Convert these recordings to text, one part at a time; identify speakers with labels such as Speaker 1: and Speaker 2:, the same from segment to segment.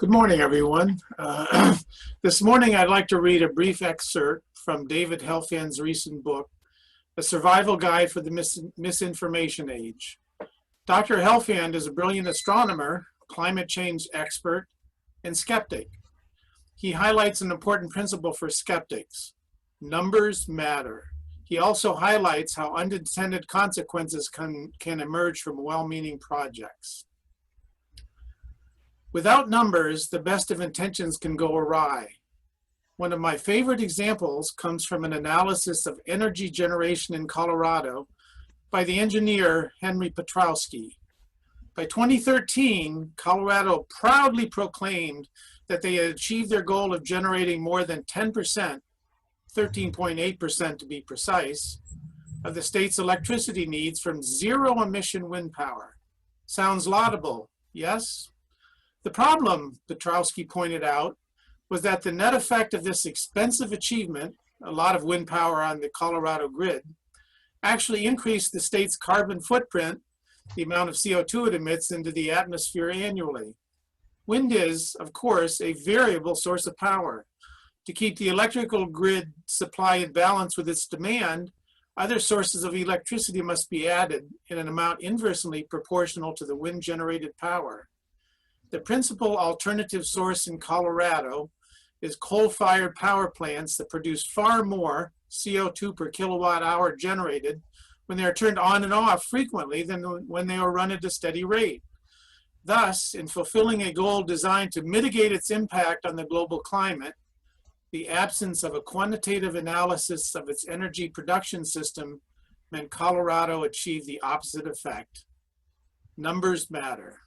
Speaker 1: Good morning, everyone. This morning, I'd like to read a brief excerpt from David Helfand's recent book, A Survival Guide for the Misinformation Age. Dr. Helfand is a brilliant astronomer, climate change expert, and skeptic. He highlights an important principle for skeptics: numbers matter. He also highlights how unintended consequences can emerge from well-meaning projects. Without numbers, the best of intentions can go awry. One of my favorite examples comes from an analysis of energy generation in Colorado by the engineer Henry Petrowski. By 2013, Colorado proudly proclaimed that they had achieved their goal of generating more than 10%, 13.8% to be precise, of the state's electricity needs from zero-emission wind power. Sounds laudable, yes? The problem, Petrowski pointed out, was that the net effect of this expensive achievement, a lot of wind power on the Colorado grid, actually increased the state's carbon footprint, the amount of CO2 it emits into the atmosphere annually. Wind is, of course, a variable source of power. To keep the electrical grid supply in balance with its demand, other sources of electricity must be added in an amount inversely proportional to the wind-generated power. The principal alternative source in Colorado is coal-fired power plants that produce far more CO2 per kilowatt hour generated when they are turned on and off frequently than when they are run at a steady rate. Thus, in fulfilling a goal designed to mitigate its impact on the global climate, the absence of a quantitative analysis of its energy production system meant Colorado achieved the opposite effect. Numbers matter.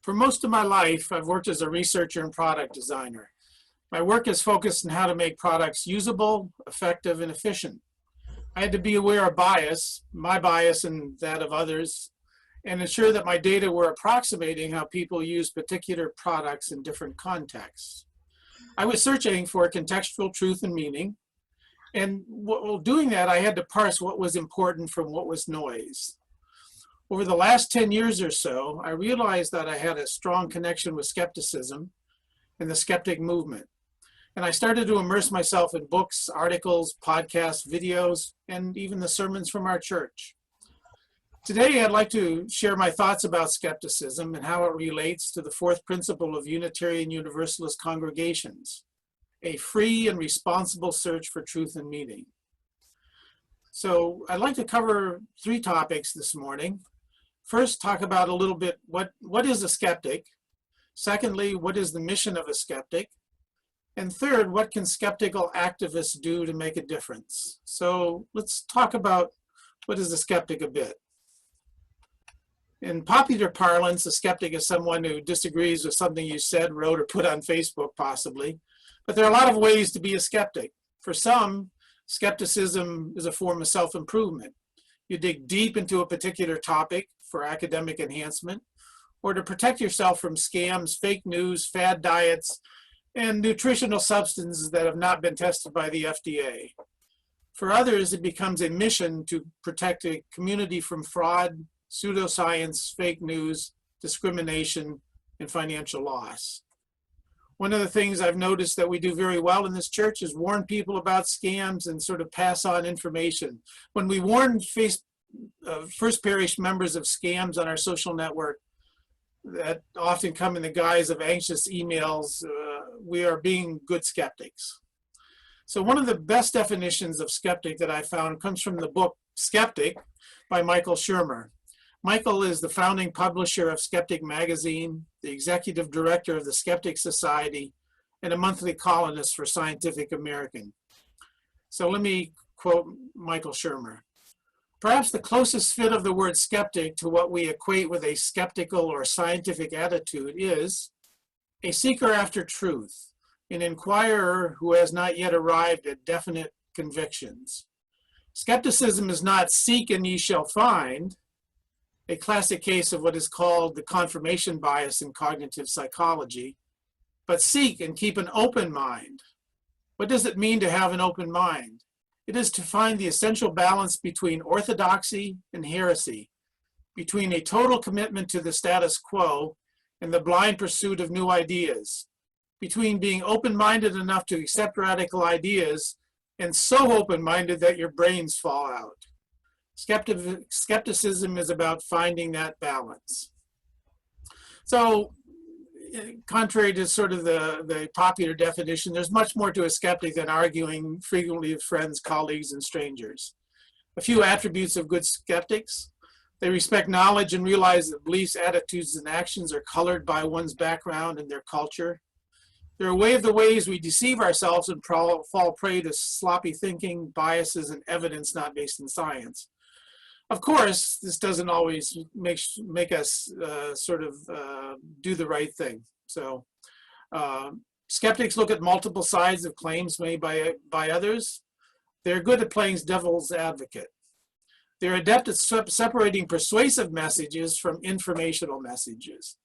Speaker 1: For most of my life, I've worked as a researcher and product designer. My work is focused on how to make products usable, effective, and efficient. I had to be aware of bias, my bias and that of others, and ensure that my data were approximating how people use particular products in different contexts. I was searching for contextual truth and meaning, and while doing that, I had to parse what was important from what was noise. Over the last 10 years or so, I realized that I had a strong connection with skepticism and the skeptic movement. And I started to immerse myself in books, articles, podcasts, videos, and even the sermons from our church. Today, I'd like to share my thoughts about skepticism and how it relates to the fourth principle of Unitarian Universalist congregations: a free and responsible search for truth and meaning. So I'd like to cover three topics this morning. First, talk about a little bit what is a skeptic? Secondly, what is the mission of a skeptic? And third, what can skeptical activists do to make a difference? So let's talk about what is a skeptic a bit. In popular parlance, a skeptic is someone who disagrees with something you said, wrote, or put on Facebook, possibly. But there are a lot of ways to be a skeptic. For some, skepticism is a form of self-improvement. You dig deep into a particular topic for academic enhancement, or to protect yourself from scams, fake news, fad diets, and nutritional substances that have not been tested by the FDA. For others, it becomes a mission to protect a community from fraud, pseudoscience, fake news, discrimination, and financial loss. One of the things I've noticed that we do very well in this church is warn people about scams and sort of pass on information. When we warn First Parish members of scams on our social network that often come in the guise of anxious emails, we are being good skeptics. So one of the best definitions of skeptic that I found comes from the book Skeptic by Michael Shermer. Michael is the founding publisher of Skeptic Magazine, the executive director of the Skeptic Society, and a monthly columnist for Scientific American. So let me quote Michael Shermer. Perhaps the closest fit of the word skeptic to what we equate with a skeptical or scientific attitude is a seeker after truth, an inquirer who has not yet arrived at definite convictions. Skepticism is not seek and ye shall find, a classic case of what is called the confirmation bias in cognitive psychology, but seek and keep an open mind. What does it mean to have an open mind? It is to find the essential balance between orthodoxy and heresy, between a total commitment to the status quo and the blind pursuit of new ideas, between being open-minded enough to accept radical ideas and so open-minded that your brains fall out. Skepticism is about finding that balance. So, contrary to sort of the popular definition, there's much more to a skeptic than arguing frequently with friends, colleagues, and strangers. A few attributes of good skeptics: they respect knowledge and realize that beliefs, attitudes, and actions are colored by one's background and their culture. They're aware of the ways we deceive ourselves and fall prey to sloppy thinking, biases, and evidence not based in science. Of course, this doesn't always make us do the right thing. So skeptics look at multiple sides of claims made by others. They're good at playing devil's advocate. They're adept at separating persuasive messages from informational messages.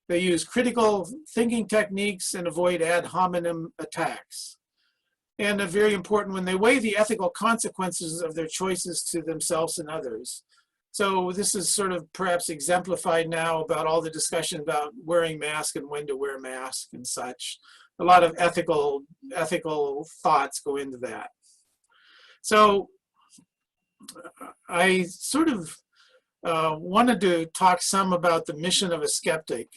Speaker 1: They use critical thinking techniques and avoid ad hominem attacks. And very important, when they weigh the ethical consequences of their choices to themselves and others. So this is sort of perhaps exemplified now about all the discussion about wearing masks and when to wear masks and such. A lot of ethical thoughts go into that. So I sort of wanted to talk some about the mission of a skeptic.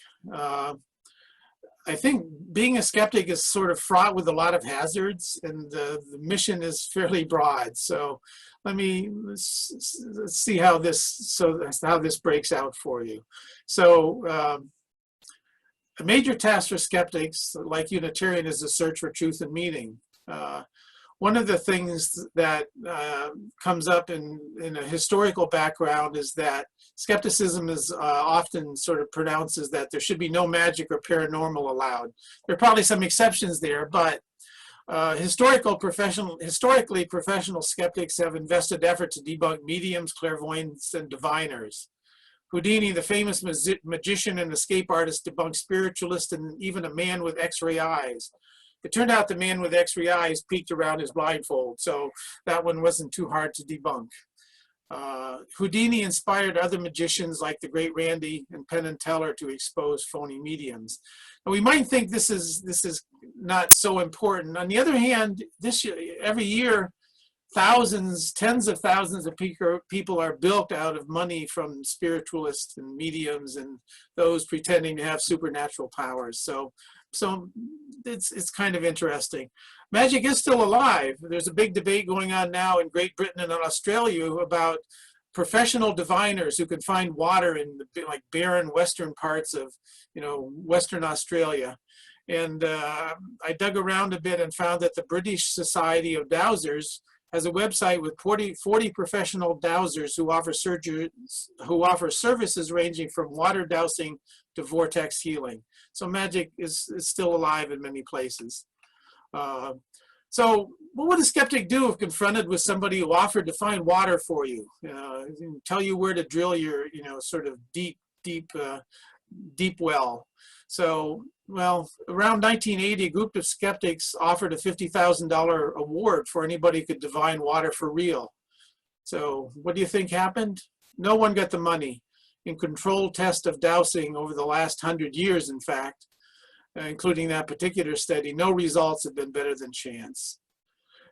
Speaker 1: I think being a skeptic is sort of fraught with a lot of hazards, and the mission is fairly broad. So let's see how this breaks out for you. So a major task for skeptics, like Unitarian, is the search for truth and meaning. One of the things that comes up in a historical background is that skepticism is often sort of pronounces that there should be no magic or paranormal allowed. There are probably some exceptions there, but historically, professional skeptics have invested effort to debunk mediums, clairvoyants, and diviners. Houdini, the famous magician and escape artist, debunked spiritualists and even a man with X-ray eyes. It turned out the man with X-ray eyes peeked around his blindfold, so that one wasn't too hard to debunk. Houdini inspired other magicians like the great Randy and Penn and Teller to expose phony mediums. And we might think this is not so important. On the other hand, every year, tens of thousands of people are bilked out of money from spiritualists and mediums and those pretending to have supernatural powers. So it's kind of interesting. Magic is still alive. There's a big debate going on now in Great Britain and Australia about professional diviners who can find water in the barren western parts of Western Australia. And I dug around a bit and found that the British Society of Dowsers has a website with 40 professional dowsers who offer services ranging from water dowsing to vortex healing. So magic is still alive in many places. So what would a skeptic do if confronted with somebody who offered to find water for you, tell you where to drill your sort of deep well? So, well, around 1980, a group of skeptics offered a $50,000 award for anybody who could divine water for real. So what do you think happened? No one got the money. In controlled test of dowsing over the last 100 years, in fact, including that particular study, no results have been better than chance.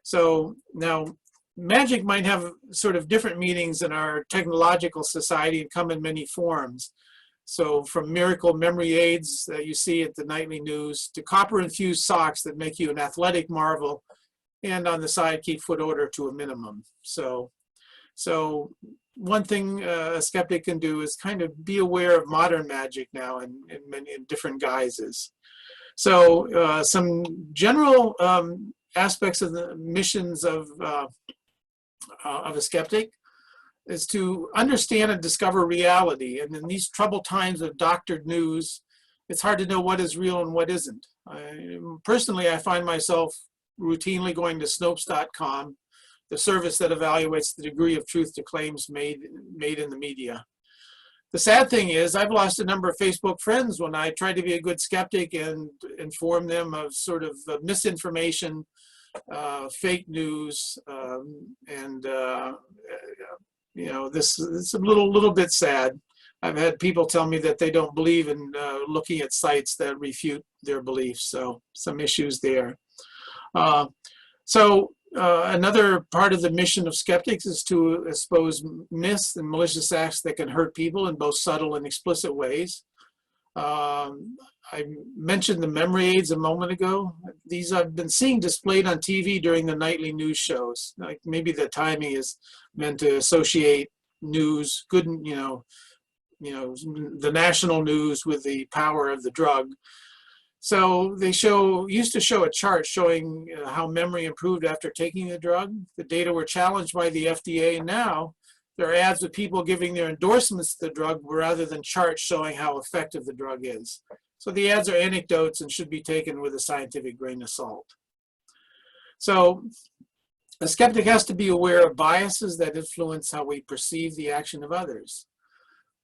Speaker 1: So now, magic might have sort of different meanings in our technological society and come in many forms. So from miracle memory aids that you see at the nightly news to copper-infused socks that make you an athletic marvel, and on the side keep foot odor to a minimum. So one thing a skeptic can do is kind of be aware of modern magic now in different guises. So some general aspects of the missions of a skeptic is to understand and discover reality. And in these troubled times of doctored news, it's hard to know what is real and what isn't. Personally, I find myself routinely going to Snopes.com, the service that evaluates the degree of truth to claims made in the media. The sad thing is I've lost a number of Facebook friends when I try to be a good skeptic and inform them of sort of misinformation, fake news, and you know, this it's a little bit sad. I've had people tell me that they don't believe in looking at sites that refute their beliefs, so some issues there. Another part of the mission of skeptics is to expose myths and malicious acts that can hurt people in both subtle and explicit ways. I mentioned the memory aids a moment ago. These I've been seeing displayed on TV during the nightly news shows. Like maybe the timing is meant to associate news, good, the national news with the power of the drug. So they used to show a chart showing how memory improved after taking the drug. The data were challenged by the FDA, and now there are ads with people giving their endorsements to the drug rather than charts showing how effective the drug is. So the ads are anecdotes and should be taken with a scientific grain of salt. So a skeptic has to be aware of biases that influence how we perceive the action of others.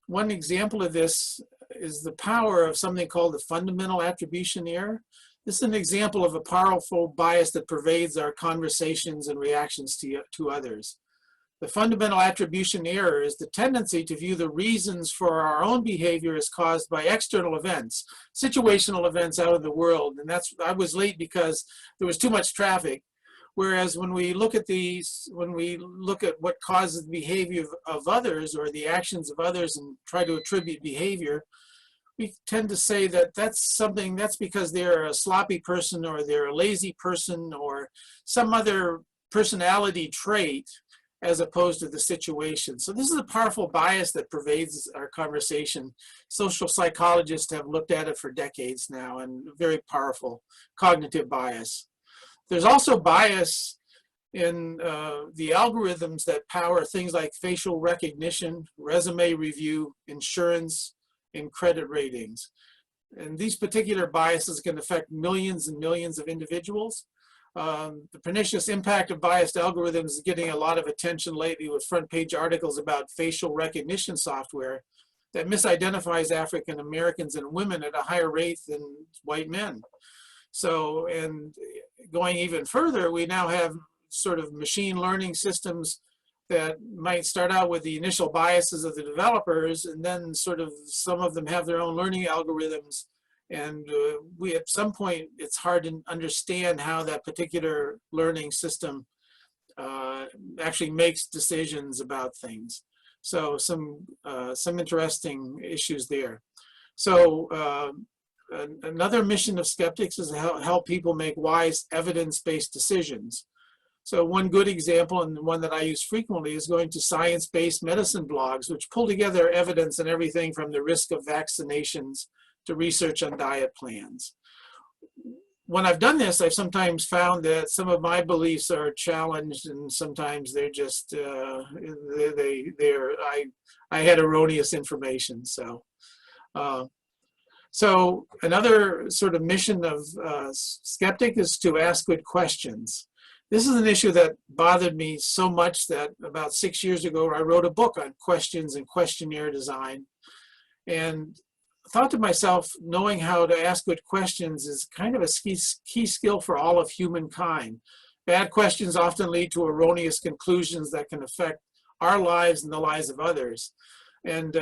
Speaker 1: One example of this is the power of something called the fundamental attribution error. This is an example of a powerful bias that pervades our conversations and reactions to others. The fundamental attribution error is the tendency to view the reasons for our own behavior as caused by external events, situational events out of the world. And I was late because there was too much traffic. Whereas when we look at what causes the behavior of others or the actions of others and try to attribute behavior, we tend to say that that's because they're a sloppy person or they're a lazy person or some other personality trait as opposed to the situation. So this is a powerful bias that pervades our conversation. Social psychologists have looked at it for decades now, and very powerful cognitive bias. There's also bias in the algorithms that power things like facial recognition, resume review, insurance, and credit ratings. And these particular biases can affect millions and millions of individuals. The pernicious impact of biased algorithms is getting a lot of attention lately with front page articles about facial recognition software that misidentifies African Americans and women at a higher rate than white men. So, and going even further, we now have sort of machine learning systems that might start out with the initial biases of the developers, and then sort of some of them have their own learning algorithms. And at some point, it's hard to understand how that particular learning system actually makes decisions about things. So some interesting issues there. So another mission of skeptics is to help people make wise evidence-based decisions. So one good example, and one that I use frequently, is going to science-based medicine blogs, which pull together evidence and everything from the risk of vaccinations to research on diet plans. When I've done this, I've sometimes found that some of my beliefs are challenged, and sometimes they're just I had erroneous information. So another sort of mission of skeptic is to ask good questions. This is an issue that bothered me so much that about 6 years ago, I wrote a book on questions and questionnaire design. And thought to myself, knowing how to ask good questions is kind of a key skill for all of humankind. Bad questions often lead to erroneous conclusions that can affect our lives and the lives of others. And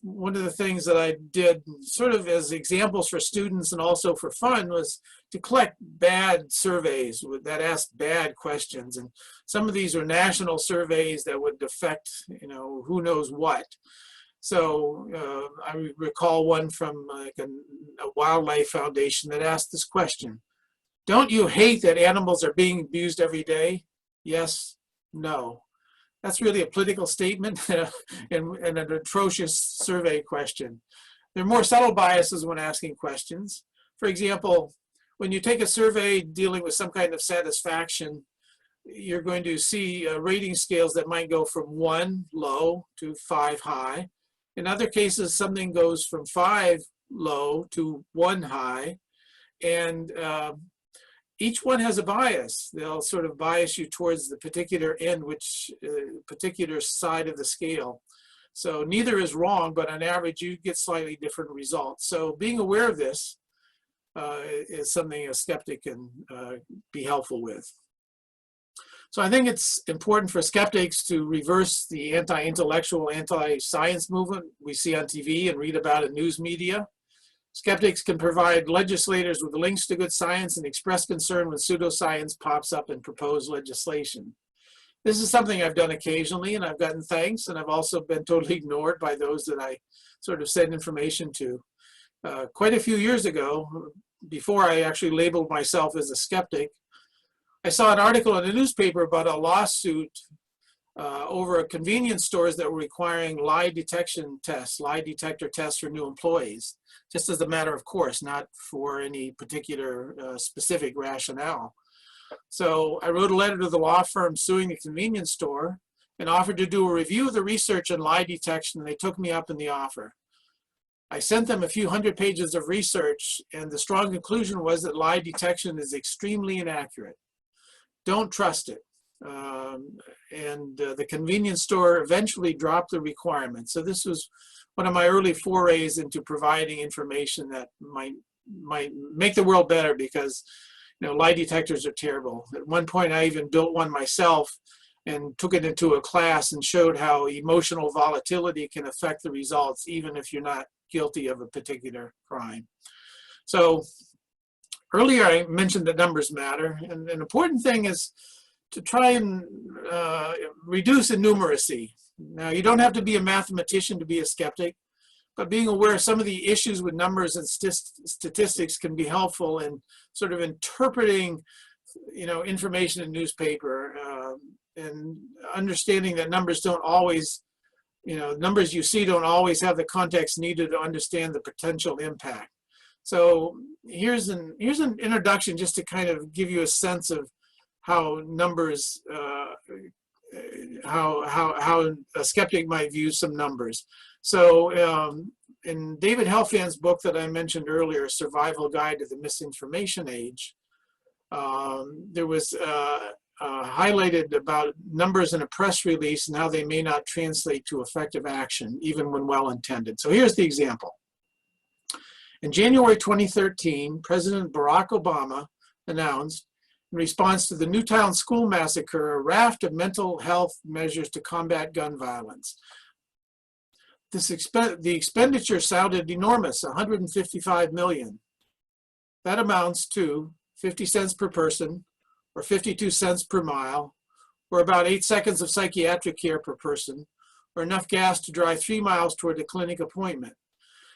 Speaker 1: one of the things that I did sort of as examples for students and also for fun was to collect bad surveys that asked bad questions. And some of these are national surveys that would affect, who knows what. So I recall one from like a wildlife foundation that asked this question: don't you hate that animals are being abused every day? Yes, no. That's really a political statement and an atrocious survey question. There are more subtle biases when asking questions. For example, when you take a survey dealing with some kind of satisfaction, you're going to see rating scales that might go from 1 low to 5 high. In other cases, something goes from 5 low to 1 high. And each one has a bias. They'll sort of bias you towards the particular end, which particular side of the scale. So neither is wrong, but on average, you get slightly different results. So being aware of this is something a skeptic can be helpful with. So I think it's important for skeptics to reverse the anti-intellectual, anti-science movement we see on TV and read about in news media. Skeptics can provide legislators with links to good science and express concern when pseudoscience pops up in proposed legislation. This is something I've done occasionally, and I've gotten thanks, and I've also been totally ignored by those that I sort of send information to. Quite a few years ago, before I actually labeled myself as a skeptic, I saw an article in a newspaper about a lawsuit over convenience stores that were requiring lie detector tests for new employees, just as a matter of course, not for any particular specific rationale. So I wrote a letter to the law firm suing the convenience store and offered to do a review of the research on lie detection, and they took me up in the offer. I sent them a few hundred pages of research, and the strong conclusion was that lie detection is extremely inaccurate. Don't trust it. The convenience store eventually dropped the requirement. So this was one of my early forays into providing information that might make the world better, because lie detectors are terrible. At one point, I even built one myself and took it into a class and showed how emotional volatility can affect the results, even if you're not guilty of a particular crime. So earlier, I mentioned that numbers matter, and an important thing is to try and reduce innumeracy. Now, you don't have to be a mathematician to be a skeptic, but being aware of some of the issues with numbers and statistics can be helpful in sort of interpreting, information in newspaper and understanding that numbers don't always, numbers you see don't always have the context needed to understand the potential impact. So here's an introduction just to kind of give you a sense of how numbers, how a skeptic might view some numbers. So in David Helfand's book that I mentioned earlier, Survival Guide to the Misinformation Age, there was highlighted about numbers in a press release and how they may not translate to effective action, even when well intended. So here's the example. In January 2013, President Barack Obama announced, in response to the Newtown school massacre, a raft of mental health measures to combat gun violence. The expenditure sounded enormous, $155 million. That amounts to 50 cents per person, or 52 cents per mile, or about 8 seconds of psychiatric care per person, or enough gas to drive 3 miles toward a clinic appointment.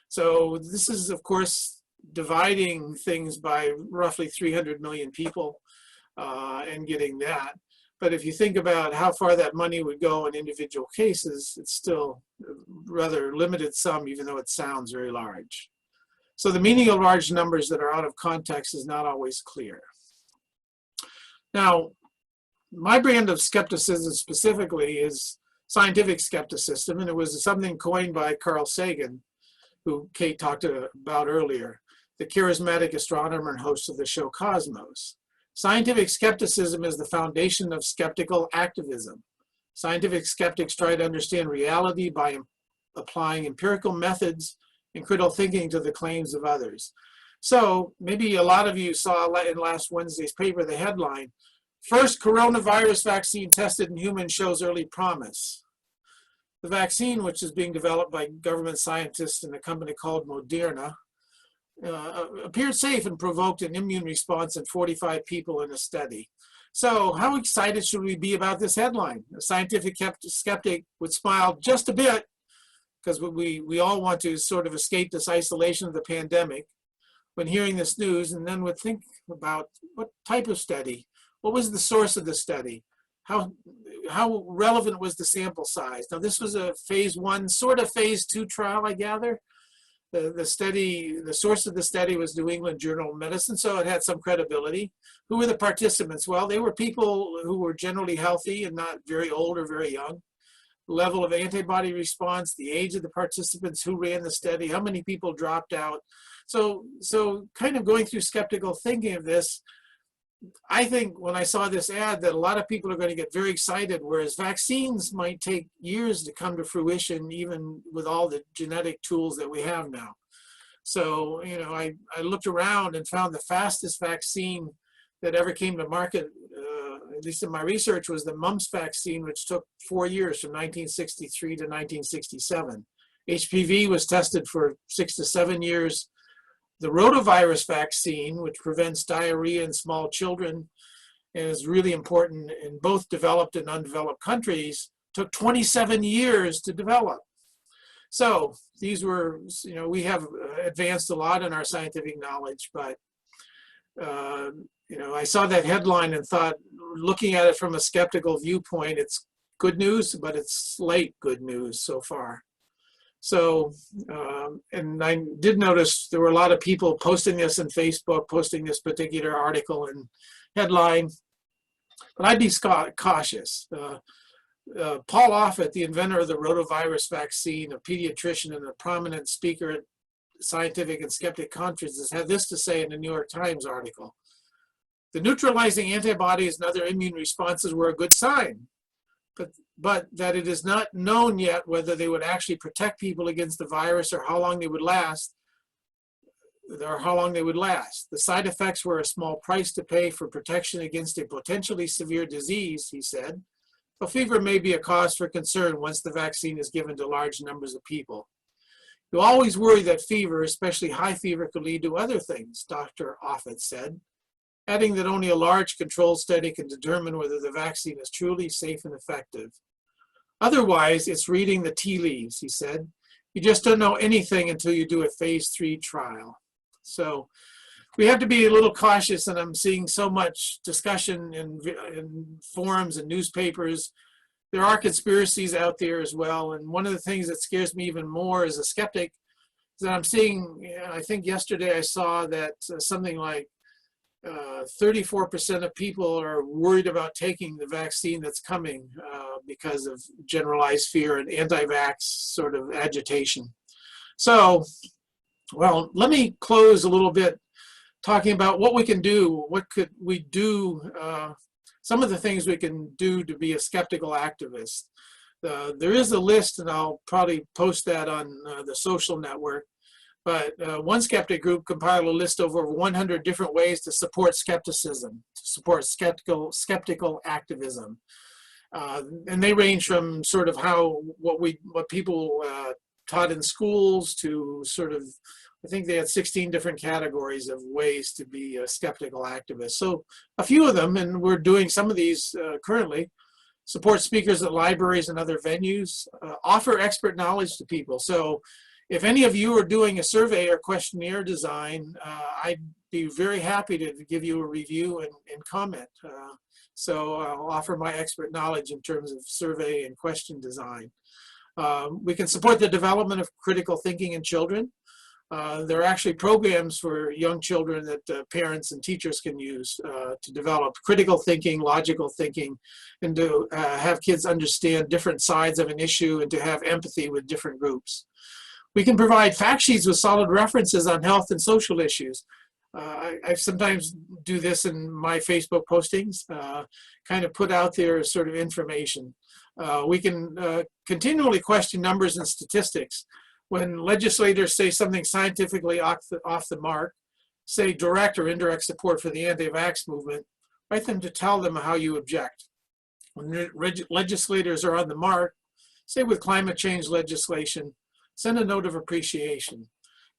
Speaker 1: So this is, of course, dividing things by roughly 300 million people and getting that. But if you think about how far that money would go in individual cases, it's still rather limited sum, even though it sounds very large. So the meaning of large numbers that are out of context is not always clear. Now, my brand of skepticism specifically is scientific skepticism, and it was something coined by Carl Sagan, who Kate talked about earlier, the charismatic astronomer and host of the show Cosmos. Scientific skepticism is the foundation of skeptical activism. Scientific skeptics try to understand reality by applying empirical methods and critical thinking to the claims of others. So maybe a lot of you saw in last Wednesday's paper the headline, "First coronavirus vaccine tested in humans shows early promise." The vaccine, which is being developed by government scientists in a company called Moderna, appeared safe and provoked an immune response in 45 people in a study. So how excited should we be about this headline? A scientific skeptic would smile just a bit, because we all want to sort of escape this isolation of the pandemic when hearing this news, and then would think about what type of study, what was the source of the study, how relevant was the sample size. Now this was a phase 1, sort of phase 2 trial, I gather. The source of the study was New England Journal of Medicine, so it had some credibility. Who were the participants? Well, they were people who were generally healthy and not very old or very young. Level of antibody response, the age of the participants, who ran the study, how many people dropped out. So kind of going through skeptical thinking of this, I think when I saw this ad that a lot of people are going to get very excited, whereas vaccines might take years to come to fruition, even with all the genetic tools that we have now. So, I looked around and found the fastest vaccine that ever came to market, at least in my research, was the mumps vaccine, which took 4 years from 1963 to 1967. HPV was tested for 6 to 7 years. The rotavirus vaccine, which prevents diarrhea in small children and is really important in both developed and undeveloped countries, took 27 years to develop. So these were, we have advanced a lot in our scientific knowledge, but, I saw that headline and thought, looking at it from a skeptical viewpoint, it's good news, but it's late good news so far. So, and I did notice there were a lot of people posting this on Facebook, posting this particular article and headline, but I'd be cautious. Paul Offit, the inventor of the rotavirus vaccine, a pediatrician and a prominent speaker at scientific and skeptic conferences, had this to say in the New York Times article. The neutralizing antibodies and other immune responses were a good sign, but that it is not known yet whether they would actually protect people against the virus or how long they would last. The side effects were a small price to pay for protection against a potentially severe disease, he said. So fever may be a cause for concern once the vaccine is given to large numbers of people. You always worry that fever, especially high fever, could lead to other things, Dr. Offit said, adding that only a large controlled study can determine whether the vaccine is truly safe and effective. Otherwise, it's reading the tea leaves, he said. You just don't know anything until you do a phase 3 trial. So we have to be a little cautious, and I'm seeing so much discussion in forums and newspapers. There are conspiracies out there as well, and one of the things that scares me even more as a skeptic is that I'm seeing, I think yesterday I saw that something like 34% of people are worried about taking the vaccine that's coming because of generalized fear and anti-vax sort of agitation. So, well, let me close a little bit talking about what we can do. What could we do? Some of the things we can do to be a skeptical activist. There is a list, and I'll probably post that on the social network. But one skeptic group compiled a list of over 100 different ways to support skepticism, to support skeptical activism. And they range from sort of what people taught in schools to sort of, I think they had 16 different categories of ways to be a skeptical activist. So a few of them, and we're doing some of these currently, support speakers at libraries and other venues, offer expert knowledge to people. So if any of you are doing a survey or questionnaire design, I'd be very happy to give you a review and comment. So I'll offer my expert knowledge in terms of survey and question design. We can support the development of critical thinking in children. There are actually programs for young children that parents and teachers can use to develop critical thinking, logical thinking, and to have kids understand different sides of an issue and to have empathy with different groups. We can provide fact sheets with solid references on health and social issues. I sometimes do this in my Facebook postings, kind of put out there sort of information. We can continually question numbers and statistics. When legislators say something scientifically off the mark, say direct or indirect support for the anti-vax movement, write them to tell them how you object. When legislators are on the mark, say with climate change legislation, send a note of appreciation.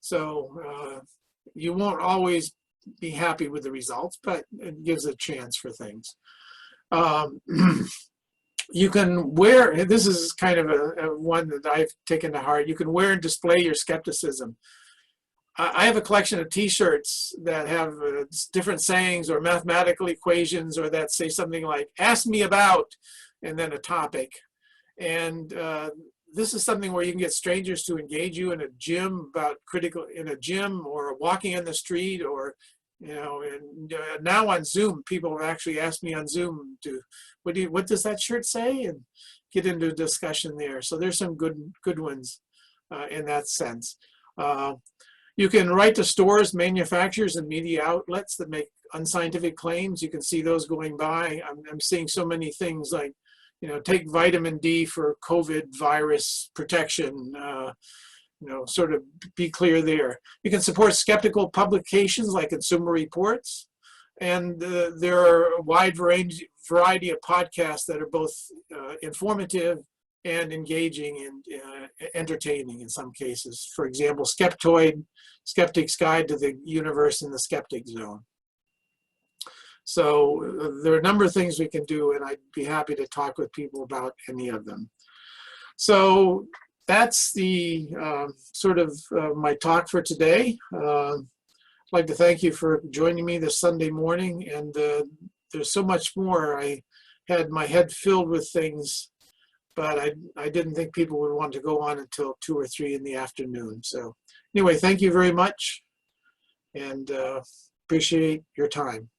Speaker 1: So you won't always be happy with the results, but it gives a chance for things. You can wear, this is kind of a one that I've taken to heart, you can wear and display your skepticism. I have a collection of t-shirts that have different sayings or mathematical equations, or that say something like, ask me about, and then a topic. And this is something where you can get strangers to engage you in a gym about in a gym or walking in the street, or, and now on Zoom, people have actually asked me on Zoom to, what does that shirt say? And get into a discussion there. So there's some good ones in that sense. You can write to stores, manufacturers, and media outlets that make unscientific claims. You can see those going by. I'm seeing so many things like, take vitamin D for COVID virus protection, sort of be clear there. You can support skeptical publications like Consumer Reports. And there are a wide variety of podcasts that are both informative and engaging and entertaining in some cases. For example, Skeptoid, Skeptic's Guide to the Universe in the Skeptic Zone. So there are a number of things we can do, and I'd be happy to talk with people about any of them. So that's the sort of my talk for today. I'd like to thank you for joining me this Sunday morning, and there's so much more. I had my head filled with things, but I didn't think people would want to go on until 2 or 3 in the afternoon. So anyway, thank you very much, and appreciate your time.